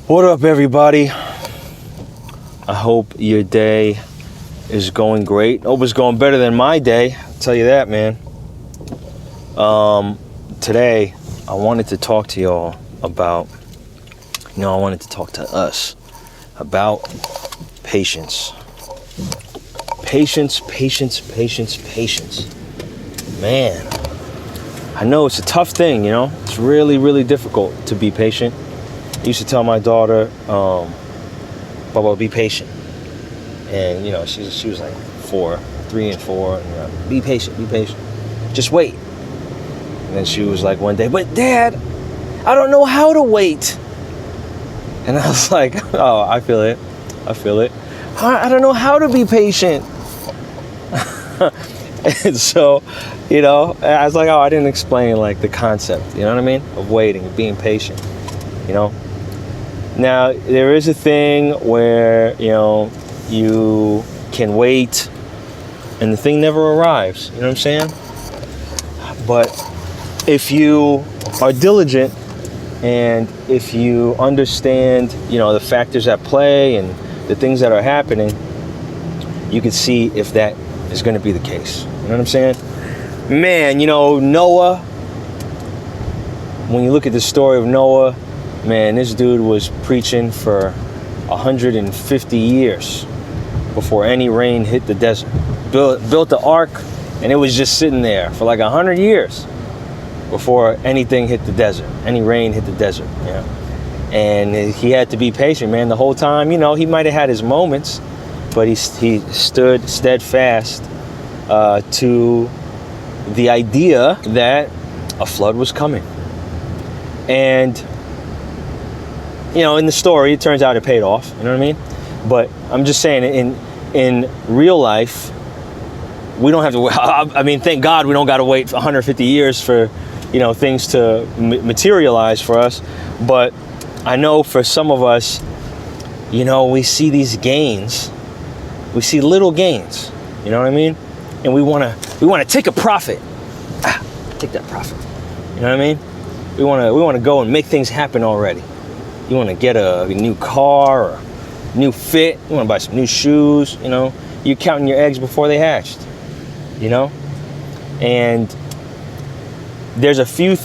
What up, everybody? I hope your day is going great. Hope it's going better than my day. I'll tell you that, man. Today, I wanted to talk to y'all about, I wanted to talk to us about patience. Patience. Man, I know it's a tough thing, It's really, really difficult to be patient. I used to tell my daughter, Bubba, be patient. And, she was like 3 and 4. And, be patient. Just wait. And then she was like one day, but Dad, I don't know how to wait. And I was like, oh, I feel it. I don't know how to be patient. And so, I was like, oh, I didn't explain like the concept, you know what I mean? Of waiting, of being patient, Now, there is a thing where, you can wait and the thing never arrives, you know what I'm saying? But if you are diligent and if you understand, the factors at play and the things that are happening, you can see if that is going to be the case. You know what I'm saying? Man, Noah, when you look at the story of Noah, man, this dude was preaching for 150 years before any rain hit the desert. Built the ark, and it was just sitting there for like 100 years before anything hit the desert, any rain hit the desert. And he had to be patient, man, the whole time. He might have had his moments, but he stood steadfast to the idea that a flood was coming. And in the story, it turns out it paid off. You know what I mean? But I'm just saying, in real life, we don't have to. I mean, thank God we don't got to wait 150 years for, things to materialize for us. But I know for some of us, we see these gains, we see little gains. You know what I mean? And we want to take a profit. Take that profit. You know what I mean? We want to go and make things happen already. You want to get a new car or a new fit. You want to buy some new shoes. You're counting your eggs before they hatched. And there's a few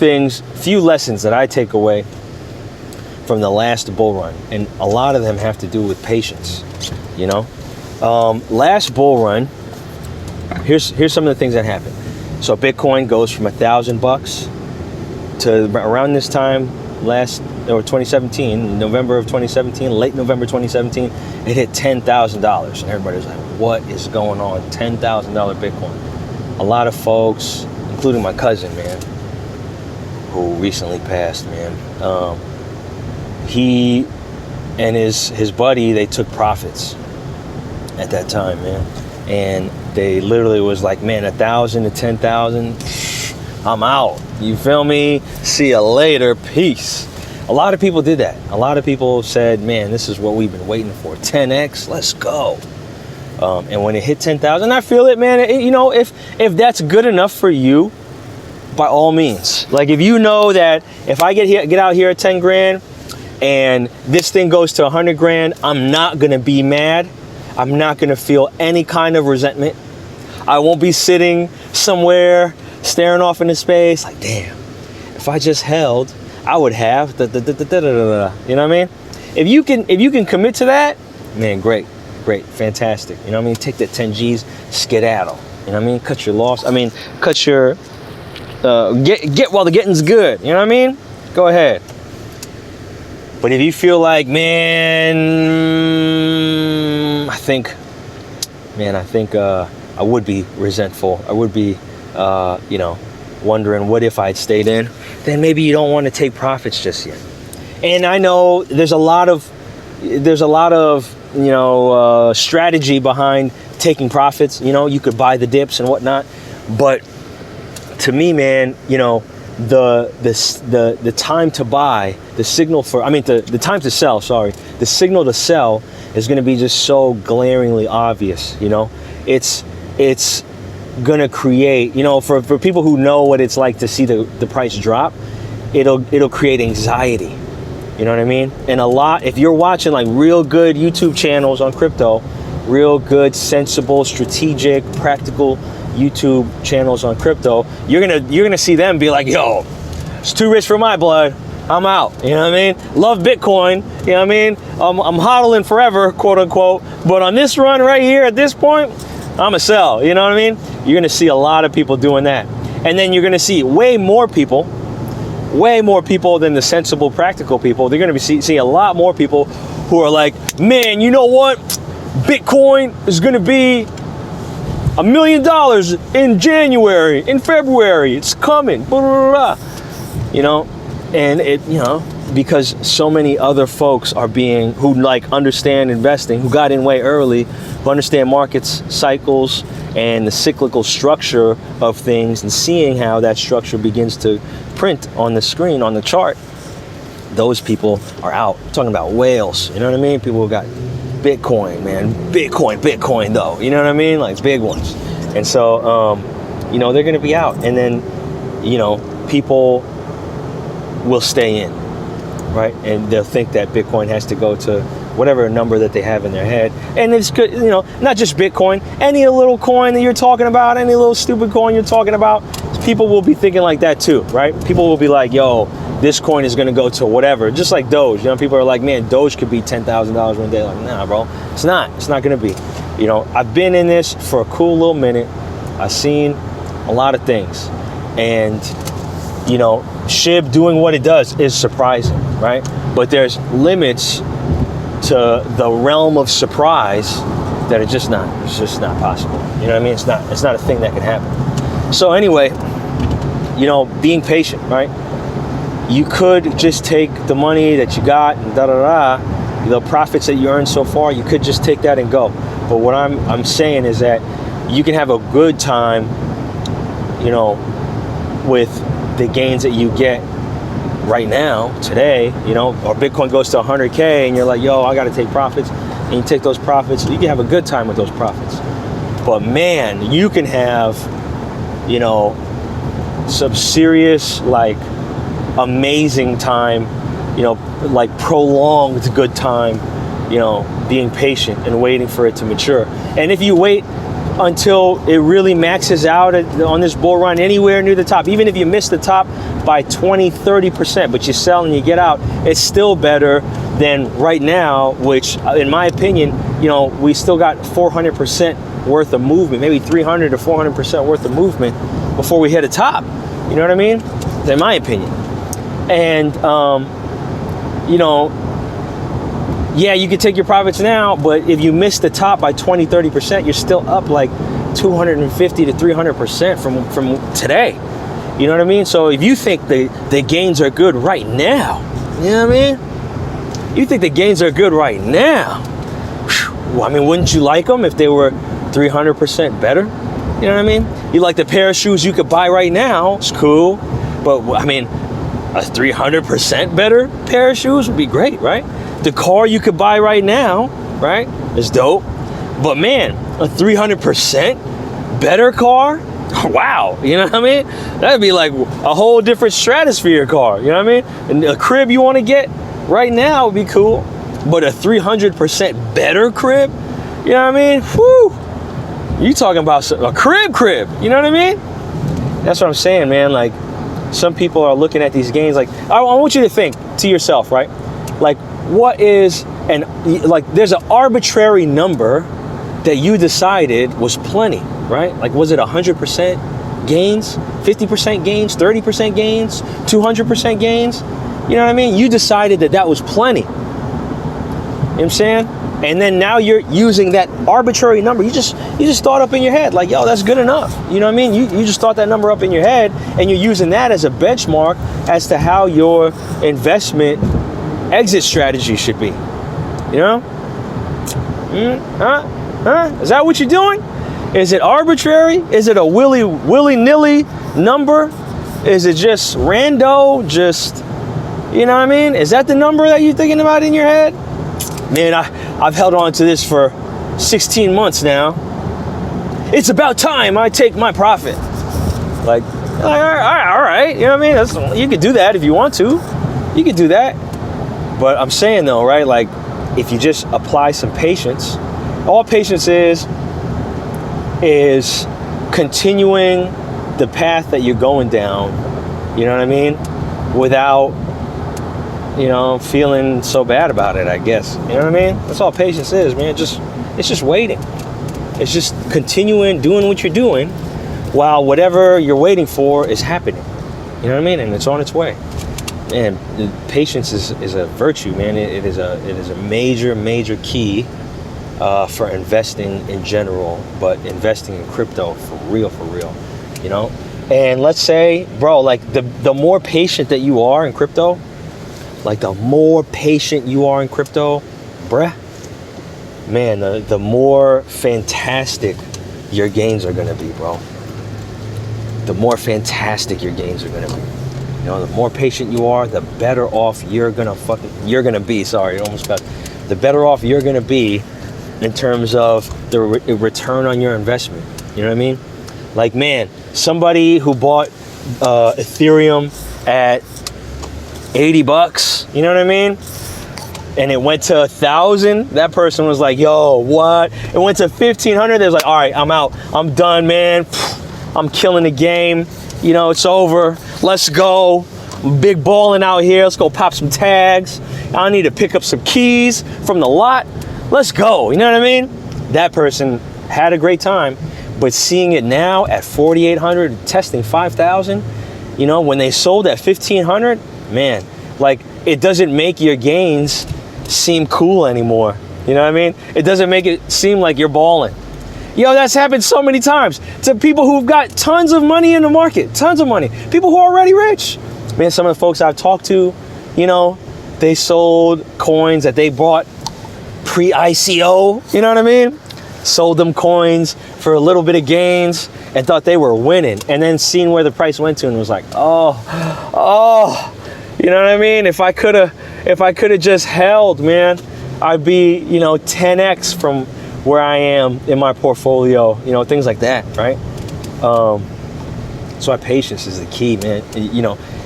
lessons that I take away from the last bull run, and a lot of them have to do with patience. Last bull run. Here's some of the things that happened. So Bitcoin goes from $1,000 to around this time 2017, November of 2017, late November 2017, it hit $10,000. And everybody's like, what is going on? $10,000 Bitcoin. A lot of folks, including my cousin, man, who recently passed, man. He and his buddy, they took profits at that time, man. And they literally was like, man, 1,000 to 10,000, I'm out. You feel me? See you later. Peace. A lot of people did that. A lot of people said, man, this is what we've been waiting for. 10x, let's go. And when it hit 10,000, I feel it, man. If that's good enough for you, by all means. Like, if you know that if I get out here at 10 grand and this thing goes to 100 grand, I'm not going to be mad. I'm not going to feel any kind of resentment. I won't be sitting somewhere staring off into space like, damn, if I just held, I would have you know what I mean? If you can commit to that, man, great, fantastic. You know what I mean? Take that 10 G's, skedaddle. You know what I mean? Cut your loss. Cut your get while the getting's good. You know what I mean? Go ahead. But if you feel like, man, I think I would be resentful. I would be, wondering what if I'd stayed in. Then maybe you don't want to take profits just yet. And I know there's a lot of strategy behind taking profits. You could buy the dips and whatnot. But to me, man, the time to buy, the signal for, the time to sell, the signal to sell is going to be just so glaringly obvious. It's gonna create, for people who know what it's like to see the price drop, it'll create anxiety. You know what I mean? And if you're watching like real good YouTube channels on crypto, real good, sensible, strategic, practical YouTube channels on crypto, you're gonna see them be like, yo, it's too rich for my blood. I'm out. You know what I mean? Love Bitcoin. You know what I mean? I'm hodling forever, quote unquote. But on this run right here at this point, I'm a sell. You know what I mean? You're gonna see a lot of people doing that. And then you're gonna see way more people than the sensible, practical people. They're gonna be see a lot more people who are like, man, you know what? Bitcoin is gonna be $1 million in January, in February. It's coming. Blah, blah, blah. You know, and because so many other folks are who like understand investing, who got in way early, who understand markets, cycles, and the cyclical structure of things, and seeing how that structure begins to print on the screen, on the chart. Those people are out. I'm talking about whales, you know what I mean? People who got Bitcoin, man. Bitcoin though, you know what I mean? Like big ones. And so, they're gonna be out. And then, people will stay in, right? And they'll think that Bitcoin has to go to whatever number that they have in their head. And it's good, not just Bitcoin, any little coin that you're talking about, any little stupid coin you're talking about, people will be thinking like that too, right? People will be like, yo, this coin is gonna go to whatever, just like Doge. People are like, man, Doge could be $10,000 one day. Like, nah, bro, it's not gonna be. I've been in this for a cool little minute. I've seen a lot of things. And, SHIB doing what it does is surprising, right? But there's limits to the realm of surprise that it's just not possible. You know what I mean? It's not a thing that can happen. So anyway, being patient, right? You could just take the money that you got and the profits that you earned so far, you could just take that and go. But what I'm saying is that you can have a good time, with the gains that you get right now, today, or Bitcoin goes to 100K and you're like, yo, I got to take profits, and you take those profits, you can have a good time with those profits. But man, you can have, some serious, like, amazing time, like prolonged good time, being patient and waiting for it to mature. And if you wait until it really maxes out on this bull run anywhere near the top, even if you miss the top by 20-30%, but you sell and you get out, it's still better than right now, which in my opinion, we still got 400% worth of movement, maybe 300 to 400% worth of movement before we hit a top. You know what I mean? In my opinion. And yeah, you can take your profits now, but if you miss the top by 20-30%, you're still up like 250 to 300% from today. You know what I mean? So if you think the gains are good right now, you know what I mean? You think the gains are good right now. Well, I mean, wouldn't you like them if they were 300% better? You know what I mean? You like the pair of shoes you could buy right now, it's cool. But I mean, a 300% better pair of shoes would be great, right? The car you could buy right now, right, is dope. But man, a 300% better car? Wow, you know what I mean? That'd be like a whole different stratosphere car, you know what I mean? And a crib you want to get right now would be cool. But a 300% better crib, you know what I mean? Whew, you talking about a crib, you know what I mean? That's what I'm saying, man. Like, some people are looking at these gains, like, I want you to think to yourself, right? Like, what is, there's an arbitrary number that you decided was plenty, right? Like, was it 100% gains, 50% gains, 30% gains, 200% gains? You know what I mean? You decided that was plenty. You know what I'm saying? And then now you're using that arbitrary number. You just thought up in your head, like, yo, that's good enough. You know what I mean? You just thought that number up in your head, and you're using that as a benchmark as to how your investment exit strategy should be. You know? Is that what you're doing? Is it arbitrary? Is it a willy-nilly number? Is it just rando? Just, you know what I mean? Is that the number that you're thinking about in your head? Man, I've held on to this for 16 months now. It's about time I take my profit. Like, all right, you know what I mean? You could do that if you want to. You could do that. But I'm saying though, right? Like, if you just apply some patience, all patience is continuing the path that you're going down, you know what I mean? Without, feeling so bad about it, I guess. You know what I mean? That's all patience is, man. It's just waiting. It's just continuing doing what you're doing while whatever you're waiting for is happening. You know what I mean? And it's on its way. Man, patience is a virtue, man. It is a major key for investing in general, but investing in crypto for real, And let's say, bro, like the more patient that you are in crypto, bruh, man, the more fantastic your gains are gonna be, bro. The more fantastic your gains are gonna be. The more patient you are, the better off you're gonna be. Sorry, almost got. The better off you're gonna be in terms of the return on your investment. You know what I mean? Like, man, somebody who bought Ethereum at $80, you know what I mean? And it went to 1,000. That person was like, "Yo, what?" It went to 1,500. They was like, "All right, I'm out. I'm done, man. I'm killing the game. It's over. Let's go. Big balling out here. Let's go pop some tags. I need to pick up some keys from the lot. Let's go." You know what I mean? That person had a great time, but seeing it now at 4,800, testing 5,000, when they sold at 1,500, man, like, it doesn't make your gains seem cool anymore. You know what I mean? It doesn't make it seem like you're balling. That's happened so many times to people who've got tons of money in the market, tons of money. People who are already rich. Man, some of the folks I've talked to, they sold coins that they bought pre-ICO, you know what I mean? Sold them coins for a little bit of gains and thought they were winning, and then seen where the price went to and was like, oh, you know what I mean? If I could have just held, man, I'd be, 10x from where I am in my portfolio, things like that, right? So patience is the key, man.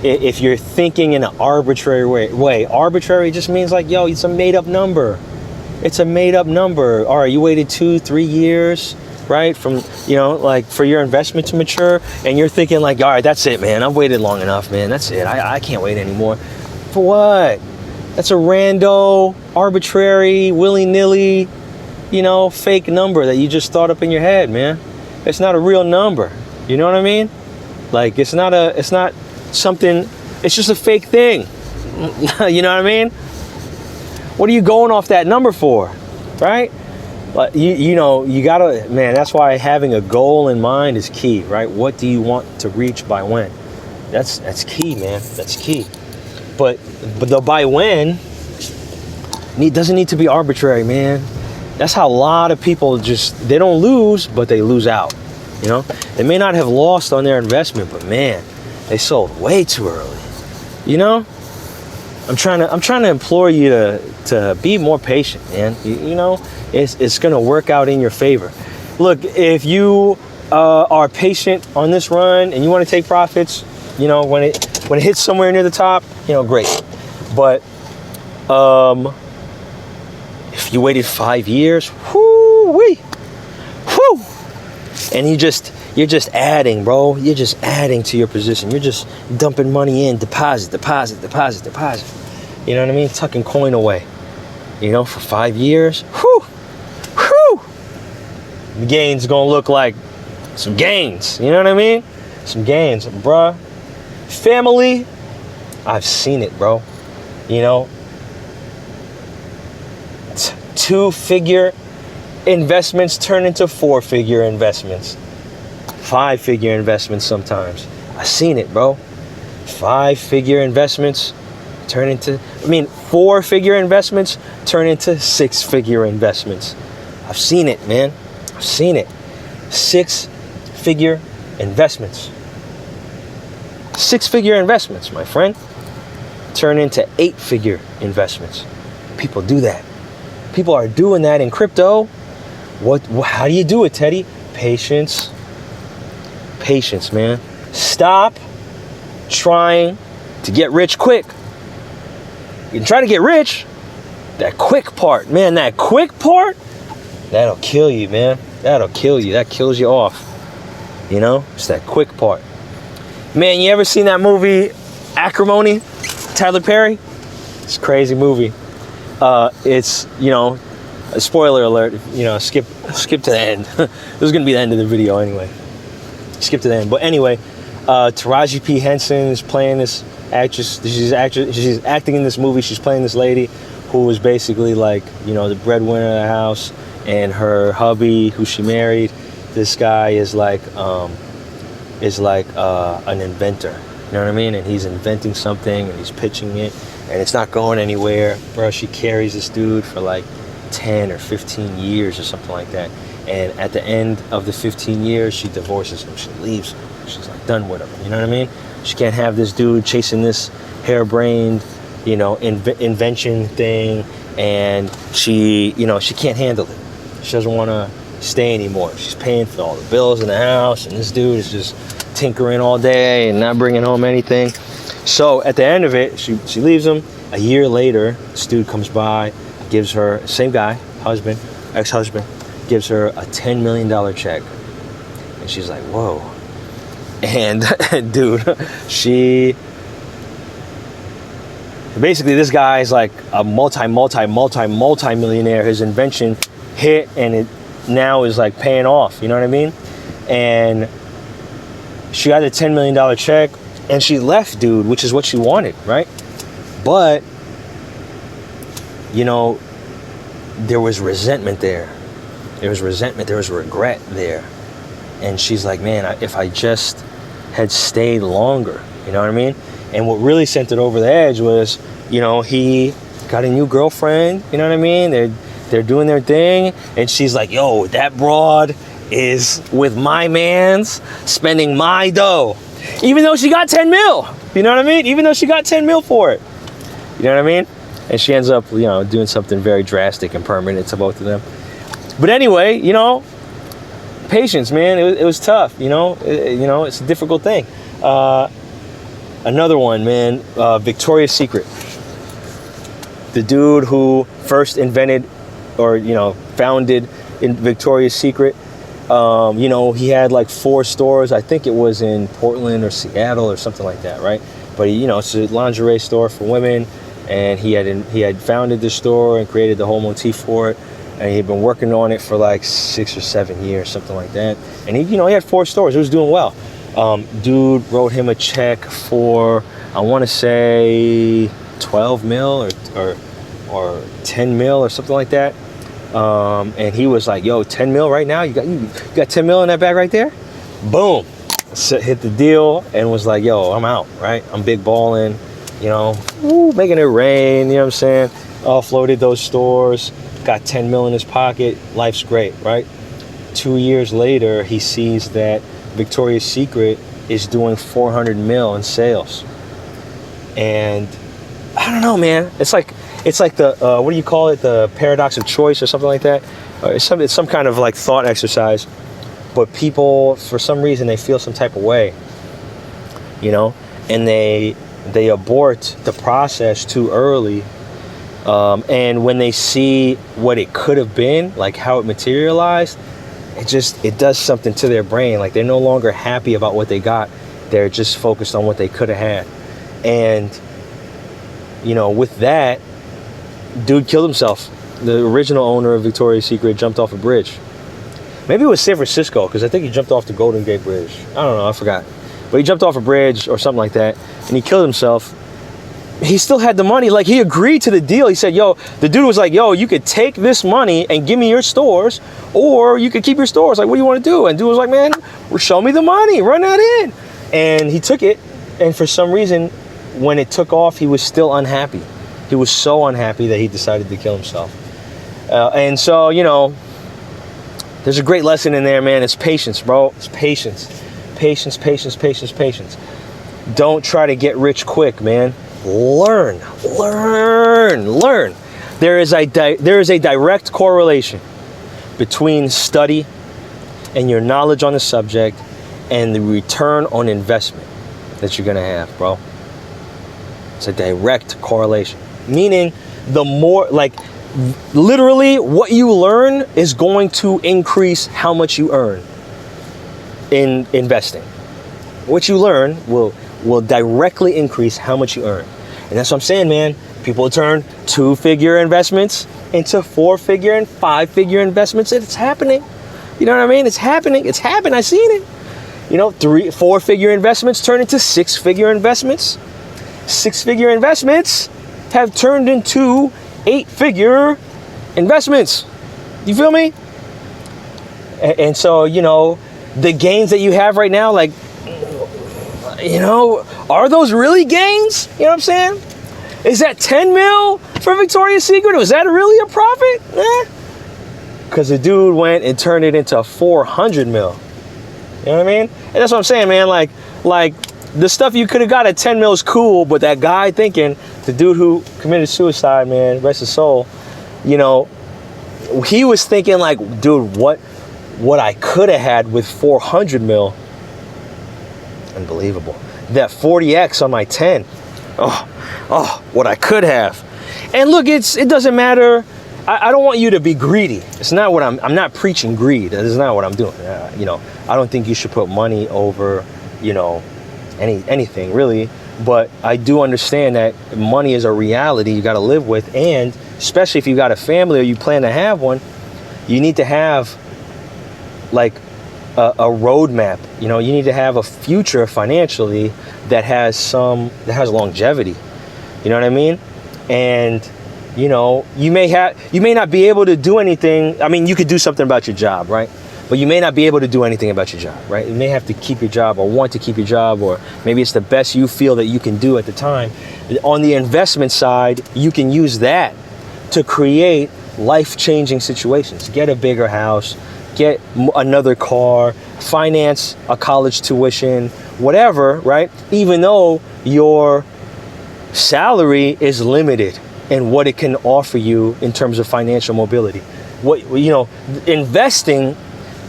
If you're thinking in an arbitrary way, arbitrary just means like, it's a made up number. It's a made up number. All right, you waited 2-3 years, right? From, like for your investment to mature, and you're thinking like, all right, that's it, man. I've waited long enough, man. That's it. I can't wait anymore. For what? That's a rando, arbitrary, willy-nilly, fake number that you just thought up in your head, man. It's not a real number. You know what I mean? Like, it's not something, it's just a fake thing. You know what I mean? What are you going off that number for, right? But you gotta, man, that's why having a goal in mind is key, right? What do you want to reach by when? That's key, man. That's key. But the by when doesn't need to be arbitrary, man. That's how a lot of people they don't lose, but they lose out. They may not have lost on their investment, but man, they sold way too early. I'm trying to implore you to be more patient, man. It's gonna work out in your favor. Look, if you are patient on this run and you want to take profits, when it hits somewhere near the top, great. But if you waited 5 years, and you're just adding, bro. You're just adding to your position. You're just dumping money in, deposit. You know what I mean? Tucking coin away. For 5 years. The gains gonna look like some gains. You know what I mean? Some gains, bruh. Family, I've seen it, bro. 2-figure investments turn into 4-figure investments. 5-figure investments sometimes. I've seen it, bro. 5-figure investments turn into, 4-figure investments turn into 6-figure investments. I've seen it, man. I've seen it. 6-figure investments. 6-figure investments, my friend, turn into 8-figure investments. People do that. People are doing that in crypto. How do you do it, Teddy? Patience. Patience, man. Stop trying to get rich quick. You can try to get rich. That quick part, man, that quick part, that'll kill you, man. That'll kill you. That kills you off. You know, it's that quick part. Man, you ever seen that movie, Acrimony? Tyler Perry? It's a crazy movie. It's, you know, a spoiler alert, you know, skip to the end. This is going to be the end of the video anyway. Skip to the end. But anyway, Taraji P. Henson is playing this actress. She's acting in this movie. She's playing this lady who was basically like, you know, the breadwinner of the house, and her hubby, who she married, this guy is like an inventor. You know what I mean? And he's inventing something and he's pitching it and it's not going anywhere. Bro, she carries this dude for like 10 or 15 years or something like that. And at the end of the 15 years, she divorces him. She leaves him. She's like done with him. You know what I mean? She can't have this dude chasing this harebrained, you know, invention thing. And she, you know, she can't handle it. She doesn't want to stay anymore. She's paying for all the bills in the house. And this dude is just tinkering all day and not bringing home anything. So at the end of it, she leaves him. A year later, this dude comes by, gives her, same guy, husband, ex-husband, gives her a $10 million check. And she's like, whoa. And dude, basically this guy is like a multi-millionaire. His invention hit and it now is like paying off, you know what I mean? And she got a $10 million check and she left dude, which is what she wanted, right? But, you know, there was resentment there. There was resentment, there was regret there. And she's like, man, if I just had stayed longer, you know what I mean? And what really sent it over the edge was, you know, he got a new girlfriend, you know what I mean? They're doing their thing. And she's like, yo, that broad is with my mans, spending my dough. Even though she got 10 mil, you know what I mean? Even though she got 10 mil for it. You know what I mean? And she ends up, you know, doing something very drastic and permanent to both of them. But anyway, you know, patience, man. It was tough, you know. It's a difficult thing. Another one, man, Victoria's Secret. The dude who first invented or, you know, founded in Victoria's Secret, you know, he had like 4 stores. I think it was in Portland or Seattle or something like that, right? But, you know, it's a lingerie store for women. And he had founded the store and created the whole motif for it. And he'd been working on it for like 6 or 7 years, something like that. And he had 4 stores. It was doing well. Dude wrote him a check for, I want to say 12 mil or 10 mil or something like that. And he was like, yo, 10 mil right now? You got 10 mil in that bag right there? Boom. Hit the deal and was like, yo, I'm out, right? I'm big balling, you know, making it rain, you know what I'm saying? Offloaded those stores. Got 10 mil in his pocket, life's great, right? 2 years later, he sees that Victoria's Secret is doing 400 mil in sales. And I don't know, man. It's like the, what do you call it? The paradox of choice or something like that. It's some kind of like thought exercise. But people, for some reason, they feel some type of way, you know? And they abort the process too early. And when they see what it could have been, like how it materialized, it does something to their brain. Like they're no longer happy about what they got. They're just focused on what they could have had. And, you know, with that, dude killed himself. The original owner of Victoria's Secret jumped off a bridge. Maybe it was San Francisco, because I think he jumped off the Golden Gate Bridge. I don't know, I forgot. But he jumped off a bridge or something like that, and he killed himself. He still had the money. Like, he agreed to the deal. He said, yo, the dude was like, yo, you could take this money and give me your stores, or you could keep your stores. Like, what do you want to do? And dude was like, man, show me the money. Run that in. And he took it. And for some reason, when it took off, he was still unhappy. He was so unhappy that he decided to kill himself. And so, you know, there's a great lesson in there, man. It's patience, bro. It's patience. Patience, patience, patience, patience. Don't try to get rich quick, man. Learn. There is a direct correlation between study and your knowledge on the subject and the return on investment that you're going to have, bro. It's a direct correlation. meaning the more, like, literally what you learn is going to increase how much you earn in investing. What you learn will directly increase how much you earn. And that's what I'm saying, man. People turn 2-figure investments into 4-figure and 5-figure investments. It's happening. You know what I mean? It's happening. It's happened. I've seen it. You know, 4-figure investments turn into 6-figure investments. 6-figure investments have turned into 8-figure investments. You feel me? And so, you know, the gains that you have right now, like, you know, are those really gains? You know what I'm saying? Is that 10 mil for Victoria's Secret? Was that really a profit? Because the dude went and turned it into 400 mil. You know what I mean? And that's what I'm saying, man. Like the stuff you could have got at 10 mil is cool, but that guy thinking, the dude who committed suicide, man, rest his soul, you know, he was thinking like, dude, what I could have had with 400 mil, unbelievable. That 40x on my 10, oh, what I could have. And look, it doesn't matter. I don't want you to be greedy. It's not what I'm not preaching greed. That is not what I'm doing. You know, I don't think you should put money over, you know, anything really. But I do understand that money is a reality you got to live with, and especially if you got a family or you plan to have one, you need to have like a roadmap. You know, you need to have a future financially that has longevity. You know what I mean? And you know, you may not be able to do anything. I mean, you could do something about your job, right? But you may not be able to do anything about your job, right? You may have to keep your job or want to keep your job, or maybe it's the best you feel that you can do at the time. On the investment side, you can use that to create life-changing situations. Get a bigger house, get another car, finance a college tuition, whatever, right? Even though your salary is limited in what it can offer you in terms of financial mobility. You know, investing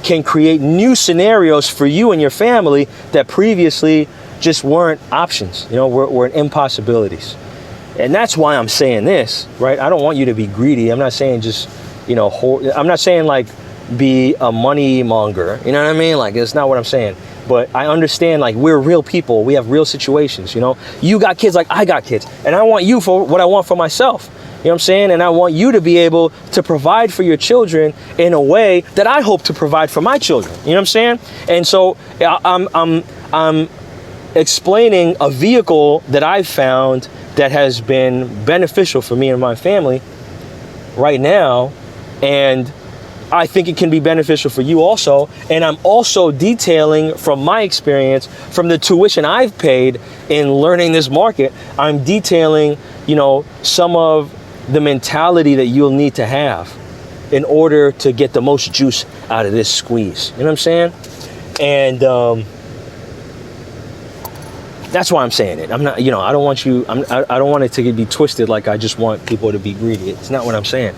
can create new scenarios for you and your family that previously just weren't options, you know, were impossibilities. And that's why I'm saying this, right? I don't want you to be greedy. I'm not saying just, you know, I'm not saying like be a money monger, you know what I mean? Like, it's not what I'm saying. But I understand, like, we're real people. We have real situations, you know? You got kids like I got kids. And I want you for what I want for myself. You know what I'm saying? And I want you to be able to provide for your children in a way that I hope to provide for my children. You know what I'm saying? And so I'm explaining a vehicle that I've found that has been beneficial for me and my family right now. And I think it can be beneficial for you also. And I'm also detailing from my experience, from the tuition I've paid in learning this market, I'm detailing, you know, some of the mentality that you'll need to have in order to get the most juice out of this squeeze. You know what I'm saying? And that's why I'm saying it. I'm not, you know, I don't want you, I don't want it to be twisted like I just want people to be greedy. It's not what I'm saying.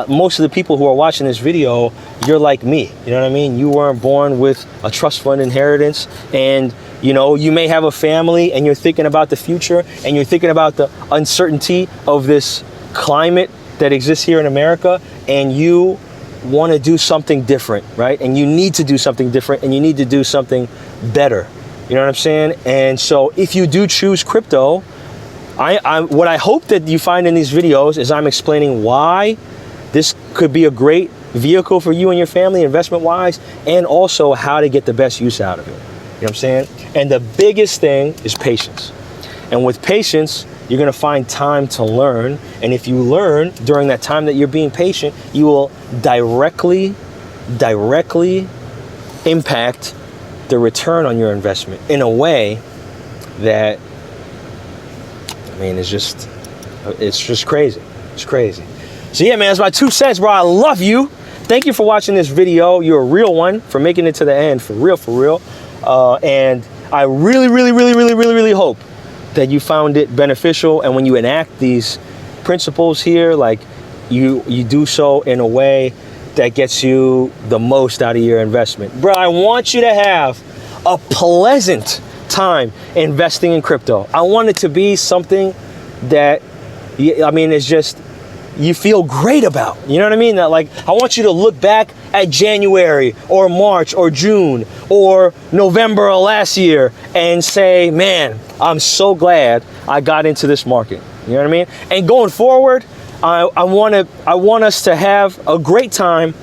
Most of the people who are watching this video, you're like me. You know what I mean? You weren't born with a trust fund inheritance, and you know, you may have a family and you're thinking about the future and you're thinking about the uncertainty of this climate that exists here in America, and you want to do something different, right? And you need to do something different, and you need to do something better. You know what I'm saying? And so if you do choose crypto, what I hope that you find in these videos is I'm explaining why this could be a great vehicle for you and your family investment wise, and also how to get the best use out of it. You know what I'm saying? And the biggest thing is patience. And with patience, you're going to find time to learn. And if you learn during that time that you're being patient, you will directly impact the return on your investment in a way that, I mean, it's just crazy. It's crazy. So yeah, man, it's my 2 cents, bro. I love you. Thank you for watching this video. You're a real one, for making it to the end, for real. And I really hope that you found it beneficial. And when you enact these principles here, like you do so in a way that gets you the most out of your investment. Bro, I want you to have a pleasant time investing in crypto. I want it to be something that I mean, it's just, you feel great about. You know what I mean? That, like, I want you to look back at January or March or June or November of last year and say, man, I'm so glad I got into this market. You know what I mean? And going forward, I want us to have a great time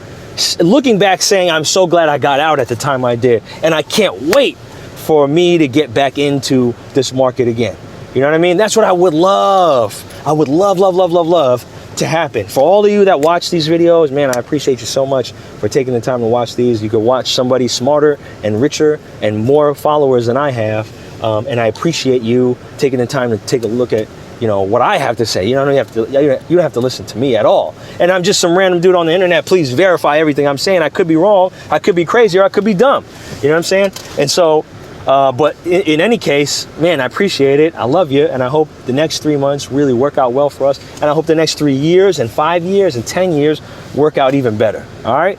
looking back saying, I'm so glad I got out at the time I did. And I can't wait for me to get back into this market again. You know what I mean? That's what I would love. I would love, love, love, love, love to happen. For all of you that watch these videos, man, I appreciate you so much for taking the time to watch these. You could watch somebody smarter and richer and more followers than I have. And I appreciate you taking the time to take a look at, you know, what I have to say. You don't have to listen to me at all. And I'm just some random dude on the internet. Please verify everything I'm saying. I could be wrong. I could be crazy, or I could be dumb. You know what I'm saying? And so, but in any case, man, I appreciate it. I love you. And I hope the next 3 months really work out well for us. And I hope the next 3 years and 5 years and 10 years work out even better. All right?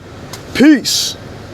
Peace.